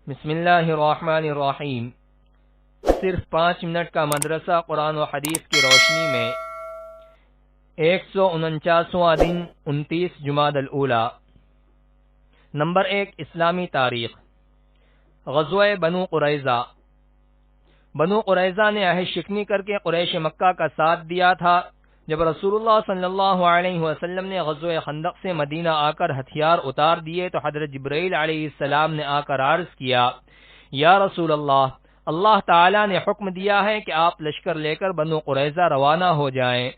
بسم اللہ الرحمن الرحیم۔ صرف 5 منٹ کا مدرسہ قرآن و حدیث کی روشنی میں 149واں دن 29 جمادی الاولیٰ۔ نمبر 1، اسلامی تاریخ۔ غزوہ بنو قریظہ۔ بنو قریظہ نے عہد شکنی کر کے قریش مکہ کا ساتھ دیا تھا۔ جب رسول اللہ صلی اللہ علیہ وسلم نے غزوہ خندق سے مدینہ آ کر ہتھیار اتار دیے تو حضرت جبرائیل علیہ السلام نے آ کر عرض کیا، یا رسول اللہ، اللہ تعالی نے حکم دیا ہے کہ آپ لشکر لے کر بنو قریظہ روانہ ہو جائیں۔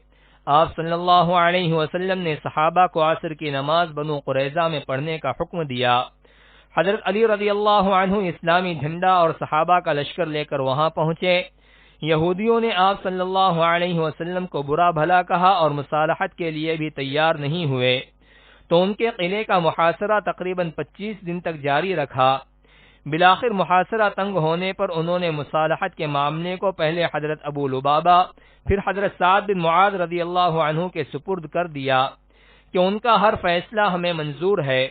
آپ صلی اللہ علیہ وسلم نے صحابہ کو عصر کی نماز بنو قریظہ میں پڑھنے کا حکم دیا۔ حضرت علی رضی اللہ عنہ اسلامی جھنڈا اور صحابہ کا لشکر لے کر وہاں پہنچے۔ یہودیوں نے آپ صلی اللہ علیہ وسلم کو برا بھلا کہا اور مصالحت کے لیے بھی تیار نہیں ہوئے، تو ان کے قلعے کا محاصرہ تقریباً 25 دن تک جاری رکھا۔ بالآخر محاصرہ تنگ ہونے پر انہوں نے مصالحت کے معاملے کو پہلے حضرت ابو لبابہ پھر حضرت سعد بن معاذ رضی اللہ عنہ کے سپرد کر دیا کہ ان کا ہر فیصلہ ہمیں منظور ہے۔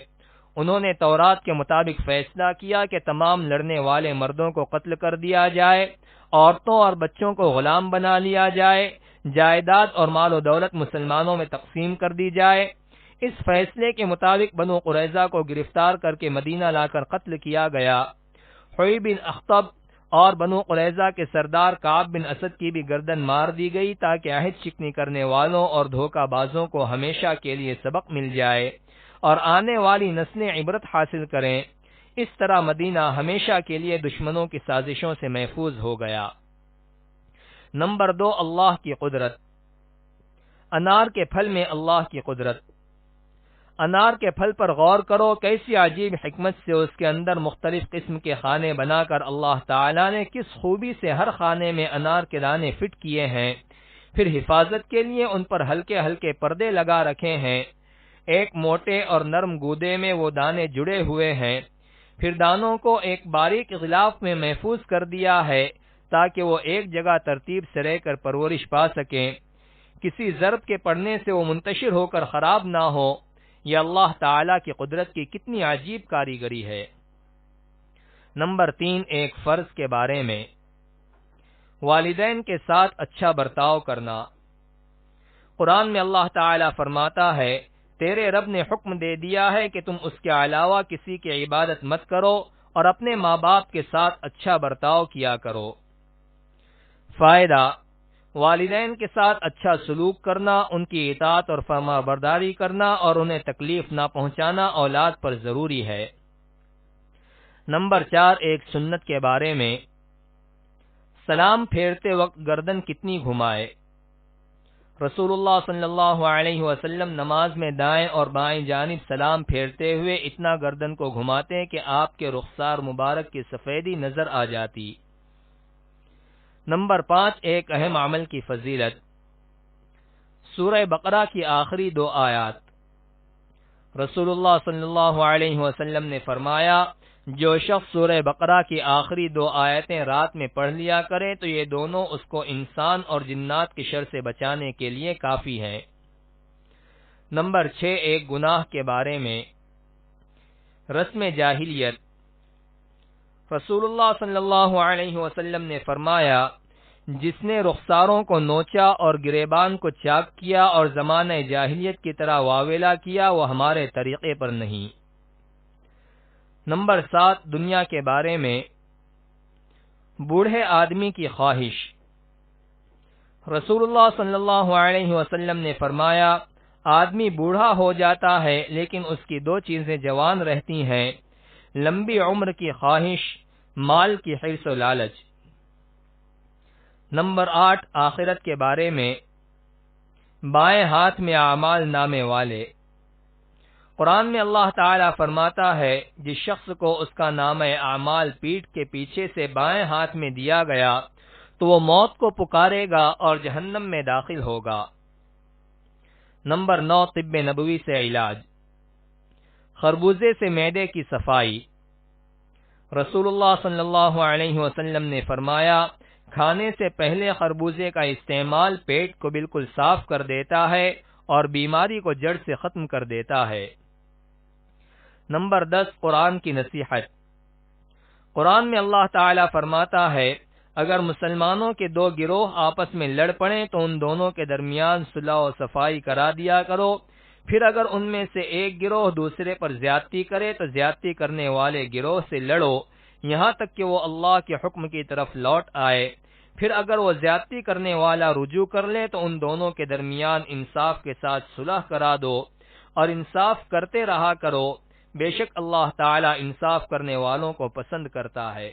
انہوں نے تورات کے مطابق فیصلہ کیا کہ تمام لڑنے والے مردوں کو قتل کر دیا جائے، عورتوں اور بچوں کو غلام بنا لیا جائے، جائیداد اور مال و دولت مسلمانوں میں تقسیم کر دی جائے۔ اس فیصلے کے مطابق بنو قریظہ کو گرفتار کر کے مدینہ لا کر قتل کیا گیا۔ حوی بن اخطب اور بنو قریظہ کے سردار کعب بن اسد کی بھی گردن مار دی گئی تاکہ عہد شکنی کرنے والوں اور دھوکہ بازوں کو ہمیشہ کے لیے سبق مل جائے اور آنے والی نسلیں عبرت حاصل کریں۔ اس طرح مدینہ ہمیشہ کے لیے دشمنوں کی سازشوں سے محفوظ ہو گیا۔ نمبر 2، اللہ کی قدرت۔ انار کے پھل میں اللہ کی قدرت۔ انار کے پھل پر غور کرو، کیسی عجیب حکمت سے اس کے اندر مختلف قسم کے خانے بنا کر اللہ تعالی نے کس خوبی سے ہر خانے میں انار کے دانے فٹ کیے ہیں، پھر حفاظت کے لیے ان پر ہلکے ہلکے پردے لگا رکھے ہیں۔ ایک موٹے اور نرم گودے میں وہ دانے جڑے ہوئے ہیں، پھر دانوں کو ایک باریک غلاف میں محفوظ کر دیا ہے تاکہ وہ ایک جگہ ترتیب سے رہ کر پرورش پا سکیں، کسی ضرب کے پڑنے سے وہ منتشر ہو کر خراب نہ ہو۔ یہ اللہ تعالی کی قدرت کی کتنی عجیب کاریگری ہے۔ نمبر 3، ایک فرض کے بارے میں۔ والدین کے ساتھ اچھا برتاؤ کرنا۔ قرآن میں اللہ تعالی فرماتا ہے، تیرے رب نے حکم دے دیا ہے کہ تم اس کے علاوہ کسی کی عبادت مت کرو اور اپنے ماں باپ کے ساتھ اچھا برتاؤ کیا کرو۔ فائدہ: والدین کے ساتھ اچھا سلوک کرنا، ان کی اطاعت اور فرما برداری کرنا اور انہیں تکلیف نہ پہنچانا اولاد پر ضروری ہے۔ نمبر 4، ایک سنت کے بارے میں۔ سلام پھیرتے وقت گردن کتنی گھمائے۔ رسول اللہ صلی اللہ علیہ وسلم نماز میں دائیں اور بائیں جانب سلام پھیرتے ہوئے اتنا گردن کو گھماتے کہ آپ کے رخسار مبارک کی سفیدی نظر آ جاتی۔ نمبر 5، ایک اہم عمل کی فضیلت۔ سورہ بقرہ کی آخری 2 آیات۔ رسول اللہ صلی اللہ علیہ وسلم نے فرمایا، جو شخص سورہ بقرہ کی آخری 2 آیتیں رات میں پڑھ لیا کرے تو یہ دونوں اس کو انسان اور جنات کی شر سے بچانے کے لیے کافی ہیں۔ نمبر 6، ایک گناہ کے بارے میں۔ رسم جاہلیت۔ رسول اللہ صلی اللہ علیہ وسلم نے فرمایا، جس نے رخساروں کو نوچا اور گریبان کو چاک کیا اور زمانہ جاہلیت کی طرح واویلا کیا، وہ ہمارے طریقے پر نہیں۔ نمبر 7، دنیا کے بارے میں۔ بوڑھے آدمی کی خواہش۔ رسول اللہ صلی اللہ علیہ وسلم نے فرمایا، آدمی بوڑھا ہو جاتا ہے لیکن اس کی 2 چیزیں جوان رہتی ہیں، لمبی عمر کی خواہش، مال کی حرص و لالچ۔ نمبر 8، آخرت کے بارے میں۔ بائیں ہاتھ میں اعمال نامے والے۔ قرآن میں اللہ تعالی فرماتا ہے، جس شخص کو اس کا نامہ اعمال پیٹھ کے پیچھے سے بائیں ہاتھ میں دیا گیا تو وہ موت کو پکارے گا اور جہنم میں داخل ہوگا۔ نمبر 9، طب نبوی سے علاج۔ خربوزے سے معدے کی صفائی۔ رسول اللہ صلی اللہ علیہ وسلم نے فرمایا، کھانے سے پہلے خربوزے کا استعمال پیٹ کو بالکل صاف کر دیتا ہے اور بیماری کو جڑ سے ختم کر دیتا ہے۔ نمبر 10، قرآن کی نصیحت۔ قرآن میں اللہ تعالی فرماتا ہے اگر مسلمانوں کے دو گروہ آپس میں لڑ پڑیں تو ان دونوں کے درمیان صلح و صفائی کرا دیا کرو، پھر اگر ان میں سے ایک گروہ دوسرے پر زیادتی کرے تو زیادتی کرنے والے گروہ سے لڑو یہاں تک کہ وہ اللہ کے حکم کی طرف لوٹ آئے، پھر اگر وہ زیادتی کرنے والا رجوع کر لے تو ان دونوں کے درمیان انصاف کے ساتھ صلح کرا دو اور انصاف کرتے رہا کرو، بے شک اللہ تعالی انصاف کرنے والوں کو پسند کرتا ہے۔